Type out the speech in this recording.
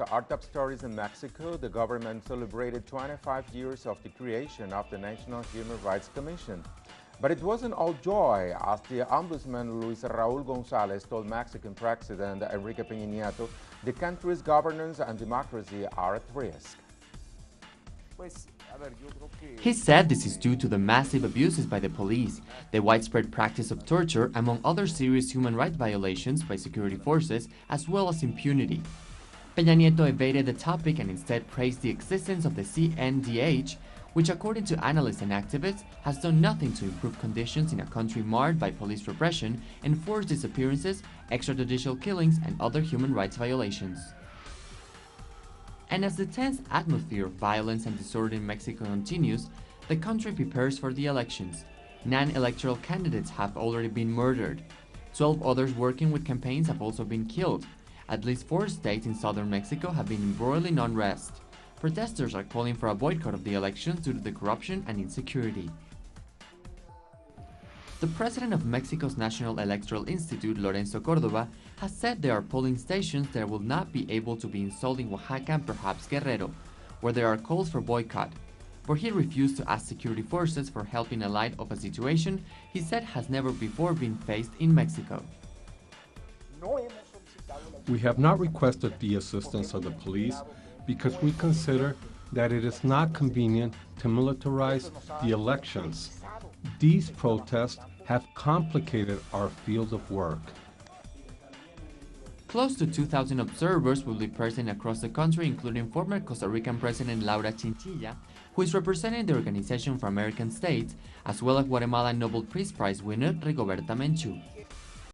Our top stories in Mexico. The government celebrated 25 years of the creation of the National Human Rights Commission. But it wasn't all joy, as the Ombudsman Luis Raúl González told Mexican President Enrique Peña Nieto the country's governance and democracy are at risk. He said this is due to the massive abuses by the police, the widespread practice of torture, among other serious human rights violations by security forces, as well as impunity. Peña Nieto evaded the topic and instead praised the existence of the CNDH, which according to analysts and activists has done nothing to improve conditions in a country marred by police repression, enforced disappearances, extrajudicial killings, and other human rights violations. And as the tense atmosphere of violence and disorder in Mexico continues, the country prepares for the elections. 9 electoral candidates have already been murdered. 12 others working with campaigns have also been killed. At least 4 states in southern Mexico have been embroiled in unrest. Protesters are calling for a boycott of the elections due to the corruption and insecurity. The president of Mexico's National Electoral Institute, Lorenzo Córdoba, has said there are polling stations that will not be able to be installed in Oaxaca and perhaps Guerrero, where there are calls for boycott. But he refused to ask security forces for help in light of a situation he said has never before been faced in Mexico. We have not requested the assistance of the police because we consider that it is not convenient to militarize the elections. These protests have complicated our field of work. Close to 2,000 observers will be present across the country, including former Costa Rican President Laura Chinchilla, who is representing the Organization for American States, as well as Guatemalan Nobel Peace Prize winner Rigoberta Menchú.